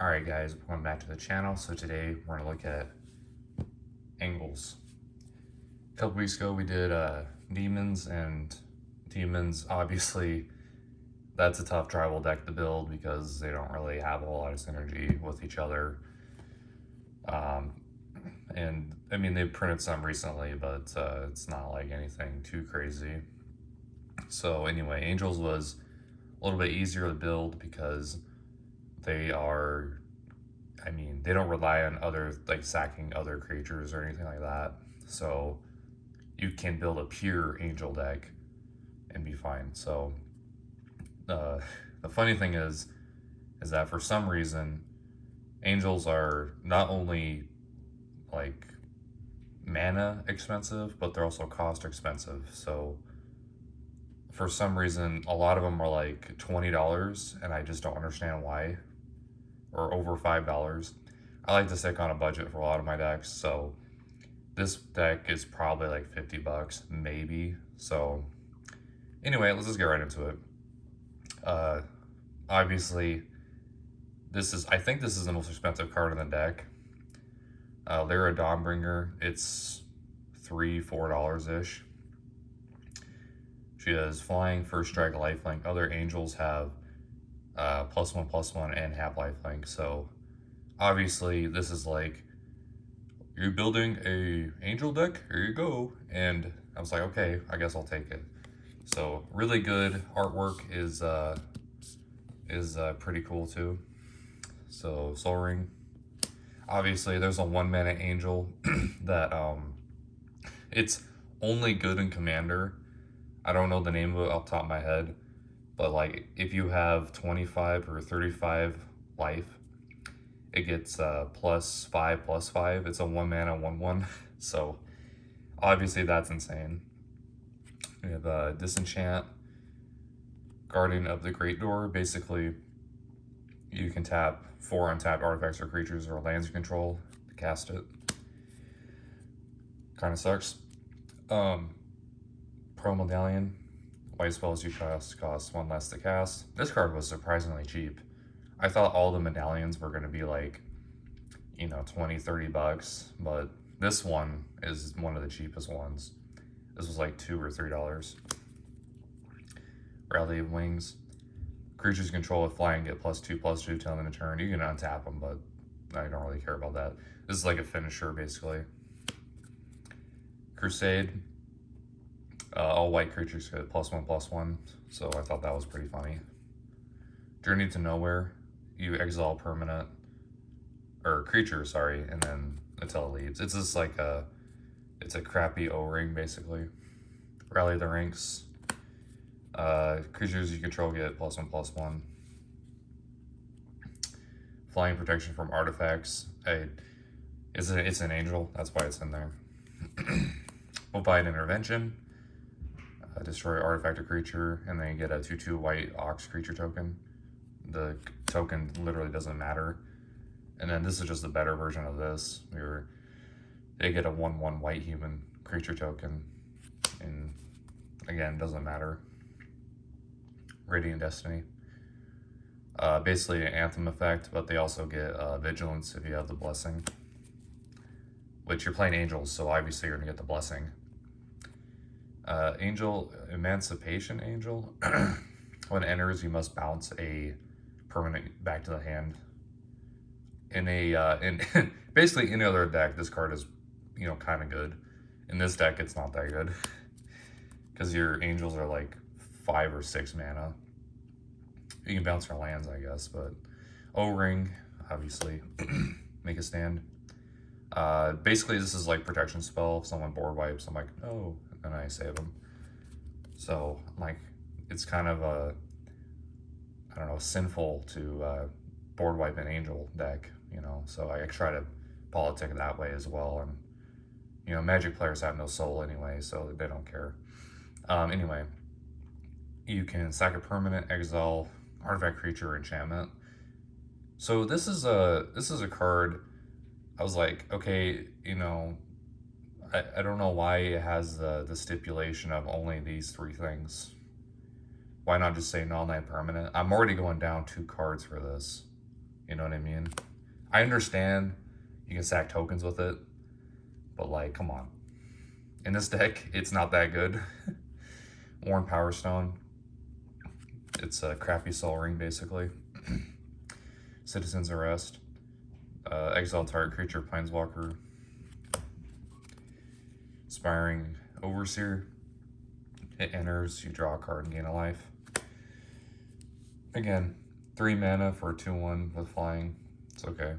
Alright guys, welcome back to the channel. So today we're going to look at angles. A couple weeks ago we did demons, and demons, obviously that's a tough tribal deck to build because they don't really have a whole lot of synergy with each other. And I mean, they've printed some recently, but it's not like anything too crazy. So anyway, angels was a little bit easier to build because they are, I mean, they don't rely on other, like, sacking other creatures or anything like that. So you can build a pure angel deck and be fine. So the funny thing is that for some reason, angels are not only like mana expensive, but they're also cost expensive. So for some reason, a lot of them are like $20, and I just don't understand why, or over $5. I like to stick on a budget for a lot of my decks, so this deck is probably like 50 bucks, maybe. So anyway, let's just get right into it. Obviously, I think this is the most expensive card in the deck. Lyra Dawnbringer, it's $3-4-ish. She has flying, first strike, lifelink. Other angels have +1/+1 and half lifelink. So obviously this is like, you're building a angel deck, here you go. And I was like, okay, I guess I'll take it. So really good artwork is pretty cool too. So Soul Ring. Obviously there's a 1-mana angel that it's only good in Commander. I don't know the name of it off the top of my head, but like if you have 25 or 35 life, it gets +5/+5. It's a 1-mana 1/1. So obviously that's insane. We have Disenchant, Guardian of the Great Door. Basically, you can tap 4 untapped artifacts or creatures or lands you control to cast it. Kind of sucks. Pro Medallion. White spells you cast cost 1 less to cast. This card was surprisingly cheap. I thought all the medallions were going to be like, you know, 20-30 bucks, but this one is one of the cheapest ones. This was like $2 or $3. Rally of Wings. Creatures you control with flying get +2/+2 till the end of turn. You can untap them, but I don't really care about that. This is like a finisher, basically. Crusade. All white creatures get +1/+1, so I thought that was pretty funny. Journey to Nowhere. You exile permanent, or creature, sorry, and then until it leaves. It's just like it's a crappy O-ring, basically. Rally the Ranks. Creatures you control get +1/+1. Flying protection from artifacts. It's an angel, that's why it's in there. Provide Intervention. Destroy artifact or creature, and then you get a 2/2 white Ox creature token. The token literally doesn't matter. And then this is just a better version of this. They get a 1/1 white human creature token, and again, doesn't matter. Radiant Destiny. Basically an Anthem effect, but they also get Vigilance if you have the Blessing. Which, you're playing angels, so obviously you're going to get the Blessing. Angel, Emancipation Angel. When it enters, you must bounce a permanent back to the hand. In basically any other deck, this card is, you know, kind of good. In this deck, it's not that good because your angels are like 5 or 6 mana. You can bounce your lands, I guess, but O-Ring, obviously, make a stand. Basically, this is like protection spell. If someone board wipes, I'm like, oh, and I save them. So, like, it's kind of I don't know, sinful to board wipe an angel deck, you know. So I try to politic that way as well. And, you know, Magic players have no soul anyway, so they don't care. Anyway, you can sack a permanent, exile artifact, creature, enchantment. So this is a card. I was like, okay, you know, I don't know why it has the stipulation of only these 3 things. Why not just say null, night, permanent? I'm already going down 2 cards for this, you know what I mean? I understand you can stack tokens with it, but like, come on. In this deck, it's not that good. Worn Power Stone. It's a crappy Soul Ring, basically. Citizen's Arrest. Exile target creature, Planeswalker. Inspiring Overseer. It enters, you draw a card and gain a life. Again, 3 mana for a 2/1 with flying. It's okay.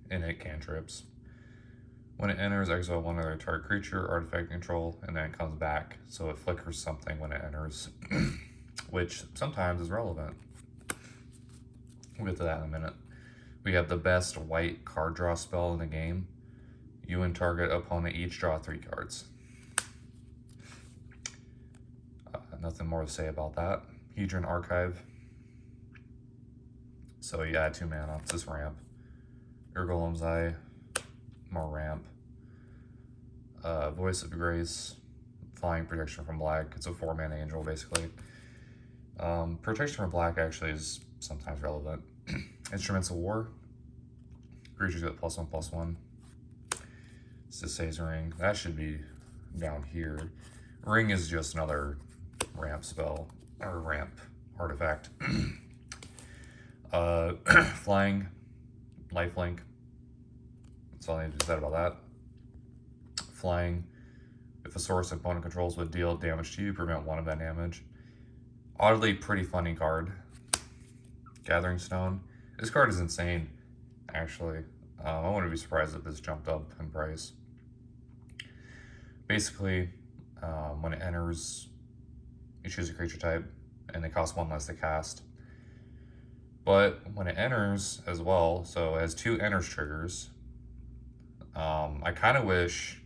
And it cantrips. When it enters, exile 1 other target creature, artifact control, and then it comes back. So it flickers something when it enters, which sometimes is relevant. We'll get to that in a minute. We have the best white card draw spell in the game. You and target opponent each draw 3 cards. Nothing more to say about that. Hedron Archive. So you add 2 mana. It's this ramp. Urgolem's Eye. More ramp. Voice of Grace. Flying Protection from Black. It's a 4 mana angel, basically. Protection from Black actually is sometimes relevant. Instruments of War. Creatures get +1/+1. It's the Says Ring. That should be down here. Ring is just another ramp spell, or ramp artifact. Flying, lifelink. That's all I need to say about that. Flying, if a source opponent controls would deal damage to you, prevent 1 of that damage. Oddly pretty funny card. Gathering Stone. This card is insane, actually. I wouldn't be surprised if this jumped up in price. Basically, when it enters, you choose a creature type, and it costs 1 less to cast. But when it enters as well, so it has 2 enters triggers. I kind of wish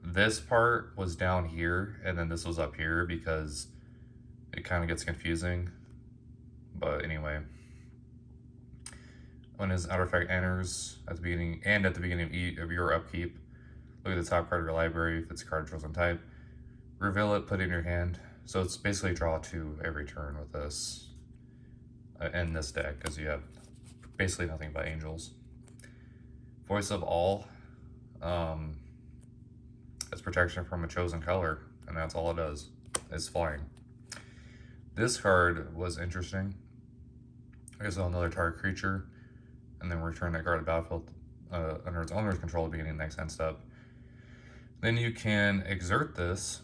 this part was down here, and then this was up here, because it kind of gets confusing. But anyway, when his artifact enters at the beginning and at the beginning of your upkeep, look at the top card of your library. If it's a card chosen type, reveal it, put it in your hand. So it's basically draw 2 every turn with this in this deck, because you have basically nothing but angels. Voice of All. It's protection from a chosen color, and that's all it does. It's flying. This card was interesting. Exile another target creature, and then return that card to battlefield under its owner's control at the beginning of the next end step. Then you can exert this,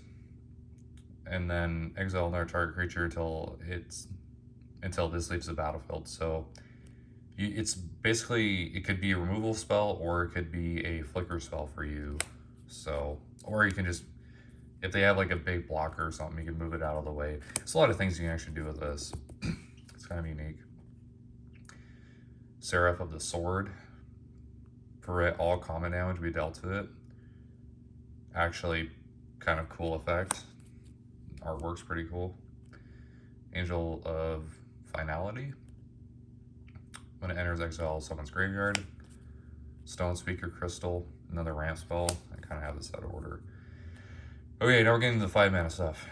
and then exile another target creature until this leaves the battlefield. So it's basically, it could be a removal spell, or it could be a flicker spell for you. So, or you can just, if they have like a big blocker or something, you can move it out of the way. There's a lot of things you can actually do with this. It's kind of unique. Seraph of the Sword. For it, all common damage be dealt to it. Actually, kind of cool effect. Artwork's pretty cool. Angel of Finality. When it enters exile, summons graveyard. Stone Speaker Crystal, another ramp spell. I kind of have this out of order. Okay, now we're getting to the 5 mana stuff.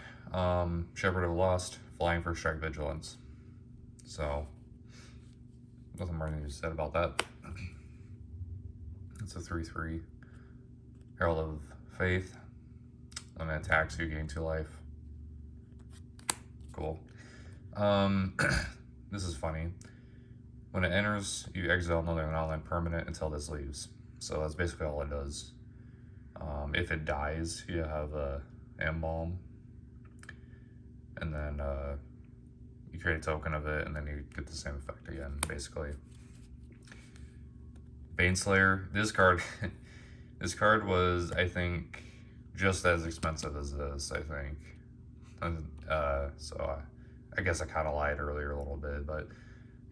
Shepherd of the Lost, Flying for Strike Vigilance. So, nothing more than you said about that. It's a 3/3. Herald of Faith. When it attacks, you gain 2 life. Cool. This is funny. When it enters, you exile another non-land permanent until this leaves. So that's basically all it does. If it dies, you have a Embalm, and then you create a token of it, and then you get the same effect again, basically. Baneslayer. This card, this card was, I think, just as expensive as this, I think. So I guess I kind of lied earlier a little bit, but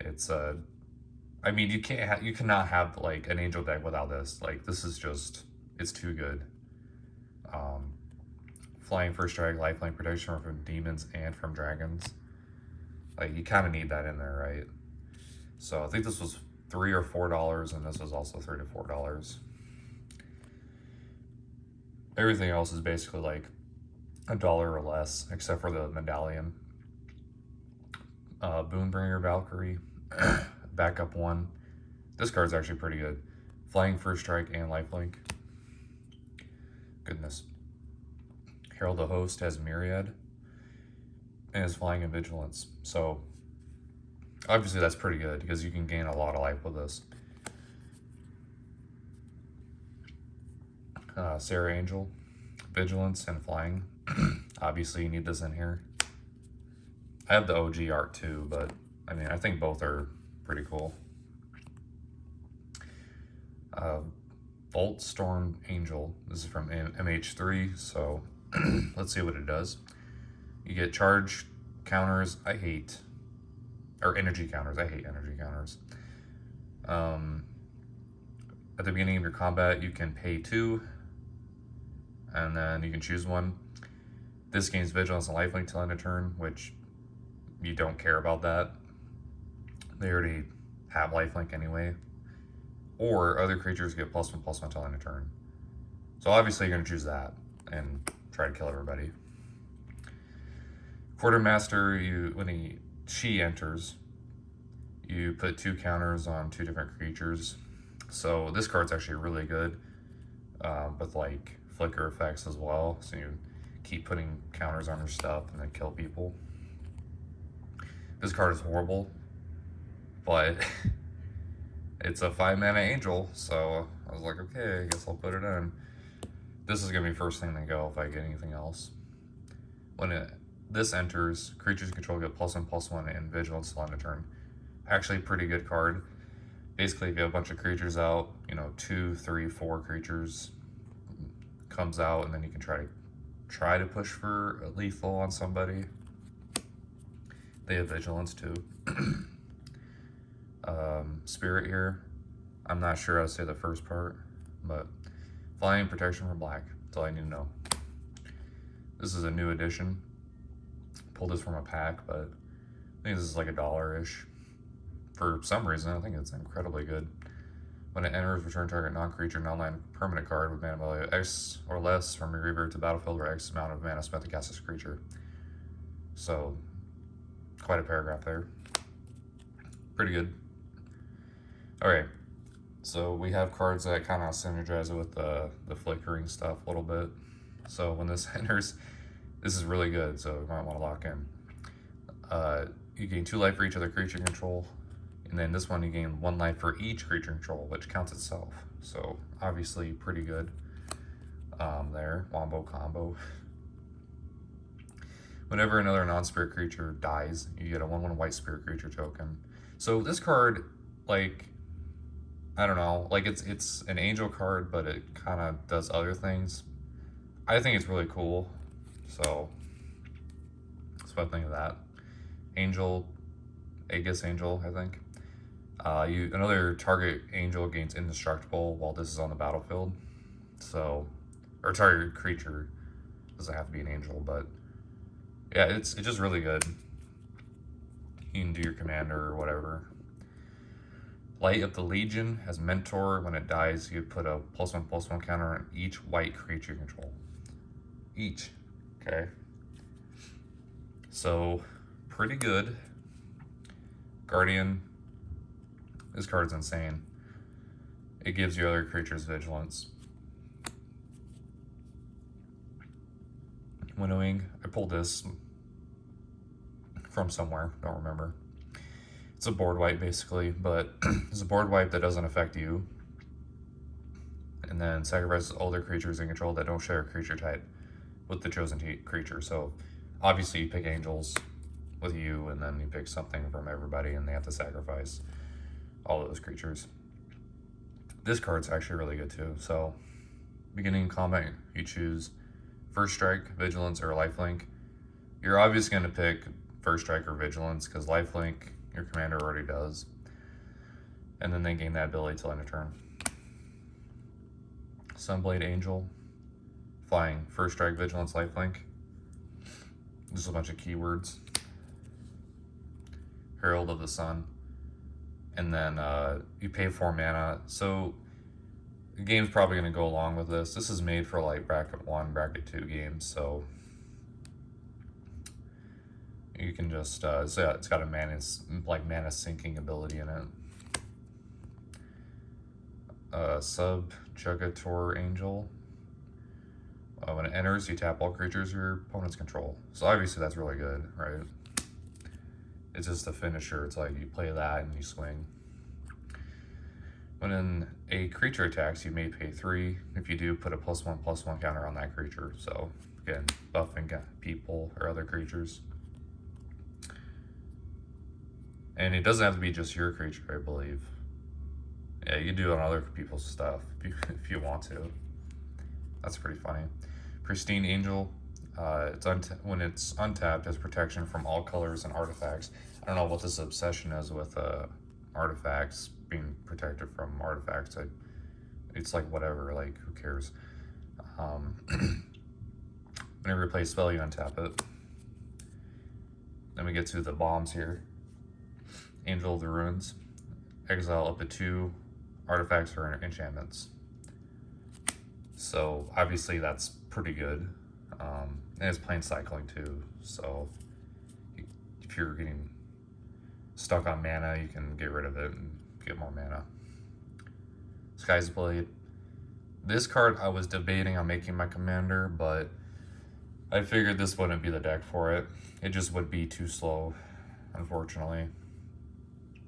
it's I mean, you cannot have like an angel deck without this. Like, this is just, it's too good. Flying First Strike, lifelink protection from demons and from dragons. Like, you kind of need that in there, right? So I think this was $3 or $4, and this was also $3 to $4. Everything else is basically like $1 or less, except for the medallion. Boonbringer Valkyrie. Backup 1. This card's actually pretty good. Flying, First Strike, and Lifelink. Goodness. Herald the Host has Myriad and is Flying and Vigilance. So obviously that's pretty good because you can gain a lot of life with this. Sarah Angel, Vigilance, and Flying. Obviously you need this in here. I have the OG art too, but I mean, I think both are pretty cool. Volt Storm Angel. This is from MH3, so let's see what it does. You get charge counters. Or energy counters. I hate energy counters. At the beginning of your combat, you can pay 2, and then you can choose one. This gains Vigilance and Lifelink till end of turn, which you don't care about that. They already have Lifelink anyway. Or other creatures get +1/+1 till end of turn. So obviously you're going to choose that and try to kill everybody. Quartermaster, when she enters, you put 2 counters on 2 different creatures. So this card's actually really good with like flicker effects as well. So you keep putting counters on your stuff and then kill people. This card is horrible, but it's a 5-mana angel, so I was like, okay, I guess I'll put it in. This is gonna be first thing to go if I get anything else. When this enters, creatures you control get +1/+1 and Vigilance till end of turn. Actually, pretty good card. Basically, if you have a bunch of creatures out, 2, 3, 4 creatures comes out, and then you can try to push for a lethal on somebody. They have Vigilance too. Spirit here. I'm not sure how to say the first part, but Flying, Protection from Black. That's all I need to know. This is a new edition. Pulled this from a pack, but I think this is like $1-ish. For some reason, I think it's incredibly good. When it enters, return target non-creature, non-land permanent card with mana value X or less from your graveyard to battlefield or X amount of mana spent to cast this creature. So, quite a paragraph there. Pretty good. Alright, so we have cards that kind of synergize with the flickering stuff a little bit. So when this enters, this is really good, so you might want to lock in. You gain 2 life for each other creature control, and then this one you gain 1 life for each creature control, which counts itself. So obviously pretty good there, wombo combo. Whenever another non-spirit creature dies, you get a 1/1 white spirit creature token. So this card, like, I don't know, like it's an angel card, but it kind of does other things. I think it's really cool, so that's what I think of that. Angel, Aegis Angel, I think. Another target angel gains indestructible while this is on the battlefield. So, or target creature, doesn't have to be an angel, but yeah, it's just really good. You can do your commander or whatever. Light of the Legion has Mentor. When it dies, you put a +1/+1 counter on each white creature you control. Each, okay? So, pretty good. Guardian, this card's insane. It gives you other creatures Vigilance. Winnowing, I pulled this from somewhere, don't remember. It's a board wipe basically, but it's a board wipe that doesn't affect you. And then sacrifices older creatures in control that don't share a creature type with the chosen creature. So obviously you pick angels with you, and then you pick something from everybody, and they have to sacrifice all of those creatures. This card's actually really good too. So beginning combat, you choose First Strike, Vigilance, or Lifelink. You're obviously going to pick First Strike or Vigilance because Lifelink your commander already does. And then they gain that ability till end of turn. Sunblade Angel, Flying, First Strike, Vigilance, Lifelink. Just a bunch of keywords. Herald of the Sun. And then you pay 4 mana. So the game's probably going to go along with this. This is made for like bracket 1, bracket 2 games. So You can just, so yeah, it's got a mana, mana sinking ability in it. Subjugator Angel. When it enters, you tap all creatures your opponent's control. So obviously that's really good, right? It's just a finisher. It's like you play that and you swing. When a creature attacks, you may pay 3. If you do, put a +1/+1 counter on that creature. So again, buffing people or other creatures. And it doesn't have to be just your creature, I believe. Yeah, you do it on other people's stuff if you want to. That's pretty funny. Pristine Angel. When it's untapped, has protection from all colors and artifacts. I don't know what this obsession is with artifacts being protected from artifacts. It's like whatever, like who cares? Whenever you play a spell, you untap it. Then we get to the bombs here. Angel of the Ruins. Exile up to 2 artifacts or enchantments. So obviously that's pretty good. And it's plain cycling too. So if you're getting stuck on mana, you can get rid of it and get more mana. Sky's Blade. This card I was debating on making my commander, but I figured this wouldn't be the deck for it. It just would be too slow, unfortunately.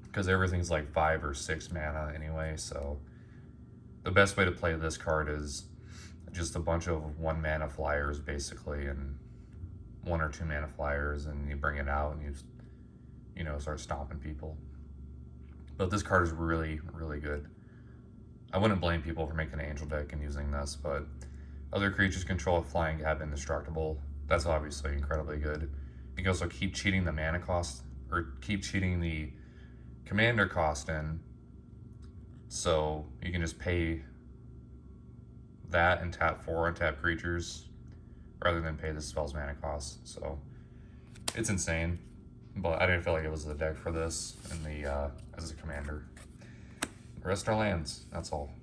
Because everything's like 5 or 6 mana anyway, so the best way to play this card is just a bunch of 1 mana flyers basically, and 1 or 2 mana flyers, and you bring it out and you know, start stomping people. But this card is really, really good. I wouldn't blame people for making an angel deck and using this, but other creatures control flying have indestructible. That's obviously incredibly good. You can also keep cheating the mana cost, or keep cheating the commander cost in, so you can just pay that and tap 4 untapped creatures rather than pay the spell's mana cost. So it's insane, but I didn't feel like it was the deck for this in the as a commander. The rest are lands. That's all.